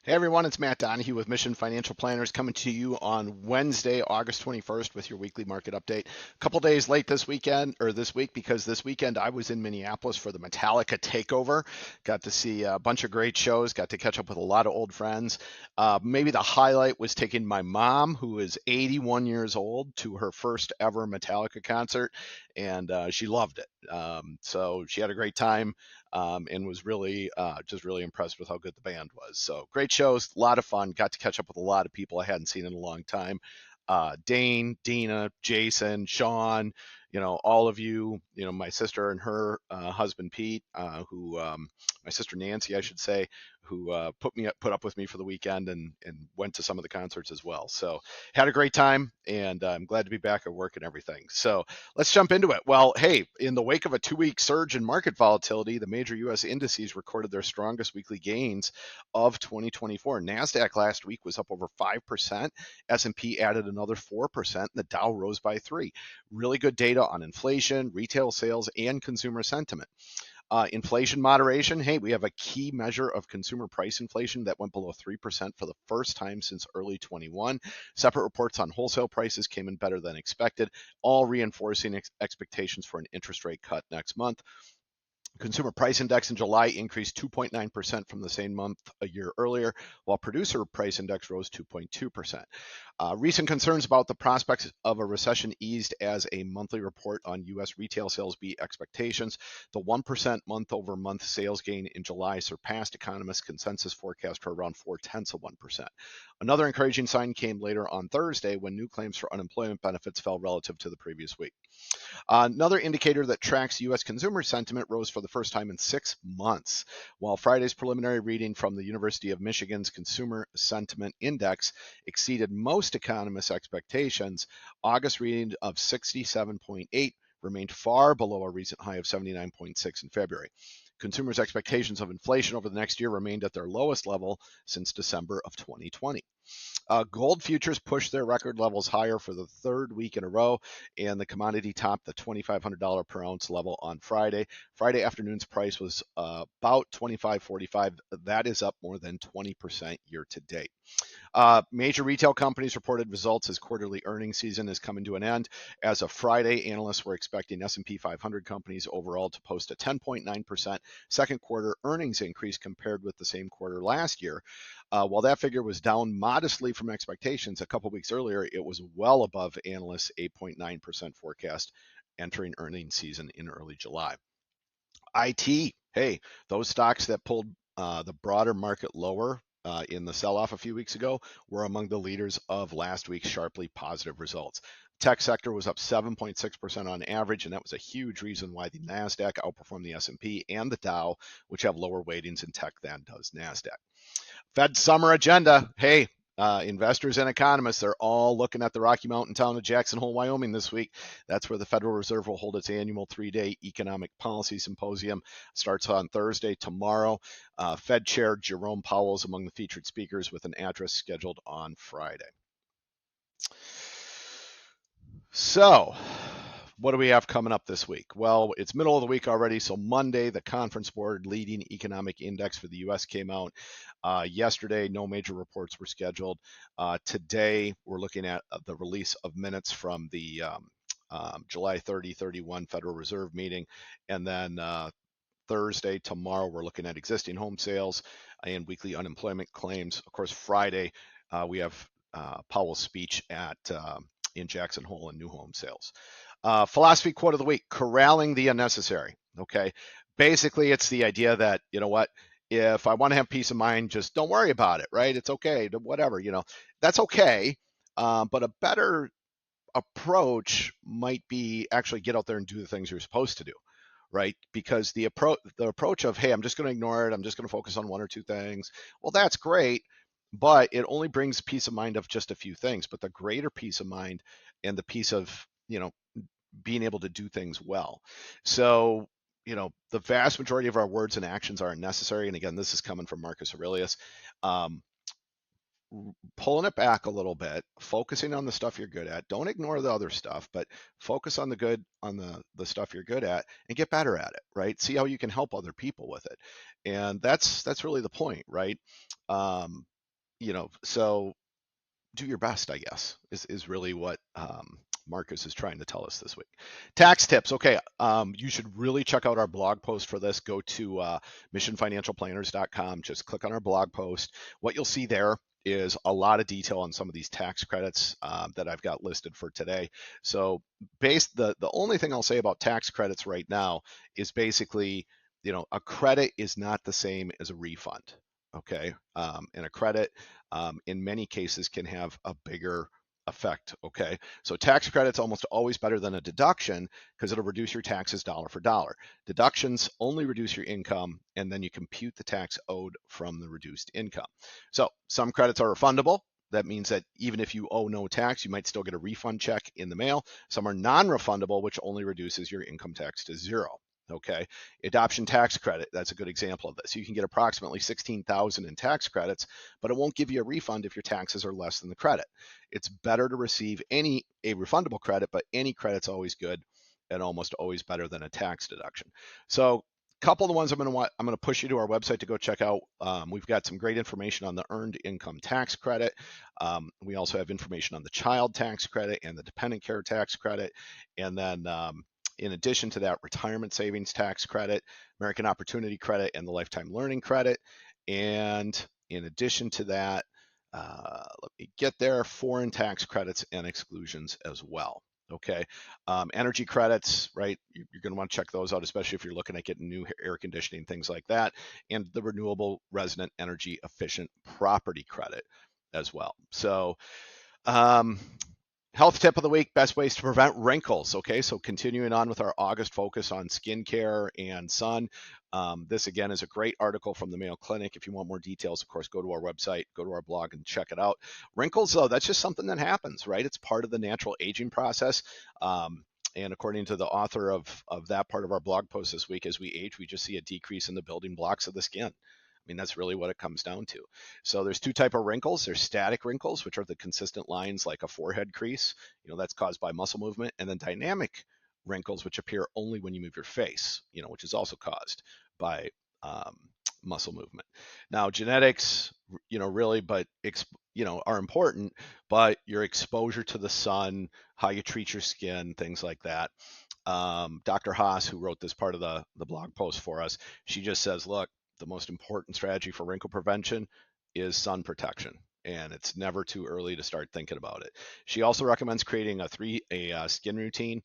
Hey everyone, it's Matt Donahue with Mission Financial Planners coming to you on Wednesday, August 21st with your weekly market update. A couple days late this weekend or this week because this weekend I was in Minneapolis for the Metallica Takeover. Got to see a bunch of great shows, got to catch up with a lot of old friends. Maybe the highlight was taking my mom, who is 81 years old, to her first ever Metallica concert, and she loved it. So she had a great time and was really just really impressed with how good the band was. So great shows, a lot of fun. Got to catch up with a lot of people I hadn't seen in a long time. Dane, Dina, Jason, Sean, all of you, my sister and her husband Pete, who my sister Nancy, I should say, who put up with me for the weekend and went to some of the concerts as well. So had a great time, and I'm glad to be back at work and everything. So let's jump into it. Well, hey, in the wake of a 2 week surge in market volatility, the major U.S. indices recorded their strongest weekly gains of 2024. Nasdaq last week was up over 5%. S&P added another 4%. The Dow rose by 3. Really good data on inflation, retail sales, and consumer sentiment. Inflation moderation. Hey, we have a key measure of consumer price inflation that went below 3% for the first time since early 21. Separate reports on wholesale prices came in better than expected, all reinforcing expectations for an interest rate cut next month. Consumer Price Index in July increased 2.9% from the same month a year earlier, while Producer Price Index rose 2.2%. Recent concerns about the prospects of a recession eased as a monthly report on U.S. retail sales beat expectations. The 1% month-over-month sales gain in July surpassed economists' consensus forecast for around 0.4%. Another encouraging sign came later on Thursday when new claims for unemployment benefits fell relative to the previous week. Another indicator that tracks U.S. consumer sentiment rose for the first time in 6 months. While Friday's preliminary reading from the University of Michigan's Consumer Sentiment Index exceeded most economists' expectations, August reading of 67.8 remained far below a recent high of 79.6 in February. Consumers' expectations of inflation over the next year remained at their lowest level since December of 2020. Gold futures pushed their record levels higher for the third week in a row, and the commodity topped the $2,500 per ounce level on Friday. Friday afternoon's price was about $25.45. That is up more than 20% year to date. Major retail companies reported results as quarterly earnings season is coming to an end. As of Friday, analysts were expecting S&P 500 companies overall to post a 10.9% second quarter earnings increase compared with the same quarter last year. While that figure was down modestly from expectations a couple weeks earlier, it was well above analysts' 8.9% forecast entering earnings season in early July. IT, hey, those stocks that pulled the broader market lower in the sell-off a few weeks ago were among the leaders of last week's sharply positive results. Tech sector was up 7.6% on average, and that was a huge reason why the Nasdaq outperformed the S&P and the Dow, which have lower weightings in tech than does Nasdaq. Fed summer agenda. Hey, investors and economists are all looking at the Rocky Mountain town of Jackson Hole, Wyoming this week. That's where the Federal Reserve will hold its annual 3-day economic policy symposium. Starts on Thursday, tomorrow. Fed Chair Jerome Powell is among the featured speakers with an address scheduled on Friday. So, what do we have coming up this week? Well, it's middle of the week already. So Monday, the Conference Board leading economic index for the U.S. came out. Yesterday, no major reports were scheduled. Today, we're looking at the release of minutes from the July 30-31 Federal Reserve meeting. And then Thursday, tomorrow, we're looking at existing home sales and weekly unemployment claims. Of course, Friday, we have Powell's speech in Jackson Hole and new home sales. Philosophy quote of the week: corralling the unnecessary. Okay, basically it's the idea that, you know what, if I want to have peace of mind, just don't worry about it, right? It's okay, whatever, that's okay. But a better approach might be actually get out there and do the things you're supposed to do, right? Because the approach of, hey, I'm just going to ignore it, I'm just going to focus on one or two things, well, that's great, but it only brings peace of mind of just a few things. But the greater peace of mind and the peace of, being able to do things well. So, the vast majority of our words and actions are unnecessary. And again, this is coming from Marcus Aurelius. Pulling it back a little bit, focusing on the stuff you're good at. Don't ignore the other stuff, but focus on the good, on the stuff you're good at, and get better at it, right? See how you can help other people with it. And that's really the point, right? So do your best, I guess, is really what Marcus is trying to tell us this week. Tax tips. Okay. You should really check out our blog post for this. Go to missionfinancialplanners.com. Just click on our blog post. What you'll see there is a lot of detail on some of these tax credits that I've got listed for today. So the only thing I'll say about tax credits right now is basically, a credit is not the same as a refund. Okay. And a credit in many cases can have a bigger effect. Okay. So tax credit's almost always better than a deduction because it'll reduce your taxes dollar for dollar. Deductions only reduce your income and then you compute the tax owed from the reduced income. So some credits are refundable. That means that even if you owe no tax, you might still get a refund check in the mail. Some are non-refundable, which only reduces your income tax to zero. Okay. Adoption tax credit, that's a good example of this. You can get approximately 16,000 in tax credits, but it won't give you a refund if your taxes are less than the credit. It's better to receive a refundable credit, but any credit's always good and almost always better than a tax deduction. So a couple of the ones I'm going to push you to our website to go check out. We've got some great information on the earned income tax credit. We also have information on the child tax credit and the dependent care tax credit. And then in addition to that, retirement savings tax credit, American Opportunity Credit, and the Lifetime Learning Credit. And in addition to that, let me get there, foreign tax credits and exclusions as well. Okay. Energy credits, right? You're going to want to check those out, especially if you're looking at getting new air conditioning, things like that. And the renewable resident energy efficient property credit as well. So, um, health tip of the week, best ways to prevent wrinkles. Okay, so continuing on with our August focus on skincare and sun. This again is a great article from the Mayo Clinic. If you want more details, of course, go to our website, go to our blog and check it out. Wrinkles, though, that's just something that happens, right? It's part of the natural aging process. And according to the author of that part of our blog post this week, as we age, we just see a decrease in the building blocks of the skin. I mean, that's really what it comes down to. So there's two type of wrinkles. There's static wrinkles, which are the consistent lines like a forehead crease. That's caused by muscle movement, and then dynamic wrinkles, which appear only when you move your face. Which is also caused by um, muscle movement. Now, genetics, really, but are important, but your exposure to the sun, how you treat your skin, things like that. Dr. Haas, who wrote this part of the blog post for us, she just says, look, the most important strategy for wrinkle prevention is sun protection. And it's never too early to start thinking about it. She also recommends creating a skin routine.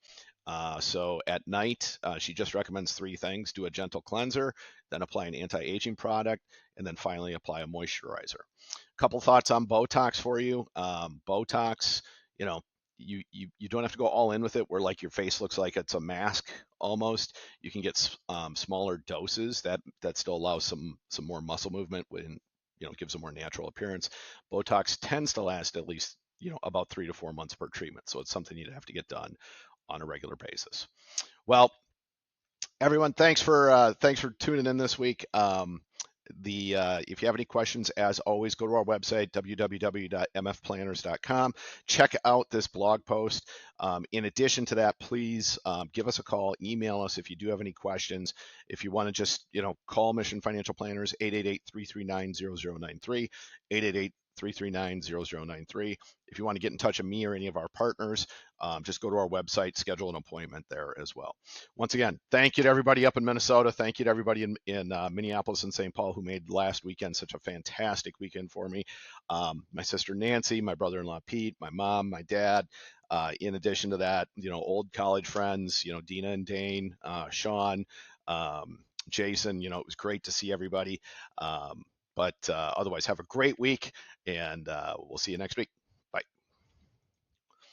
So at night, she just recommends three things: do a gentle cleanser, then apply an anti-aging product, and then finally apply a moisturizer. A couple thoughts on Botox for you. Botox, you know, you don't have to go all in with it where like your face looks like it's a mask almost. You can get smaller doses that still allows some more muscle movement when gives a more natural appearance. Botox tends to last at least about 3 to 4 months per treatment, so it's something you'd have to get done on a regular basis. Well, everyone, thanks for tuning in this week. If you have any questions, as always, go to our website, www.mfplanners.com. Check out this blog post. In addition to that, please give us a call, email us if you do have any questions. If you want to just call Mission Financial Planners, 888-339-0093, 888-339-0093. If you want to get in touch with me or any of our partners, just go to our website, schedule an appointment there as well. Once again, thank you to everybody up in Minnesota. Thank you to everybody in Minneapolis and St. Paul who made last weekend such a fantastic weekend for me. My sister Nancy, my brother-in-law Pete, my mom, my dad. In addition to that, old college friends, Dina and Dane, Sean, Jason. It was great to see everybody. But otherwise, have a great week, and we'll see you next week.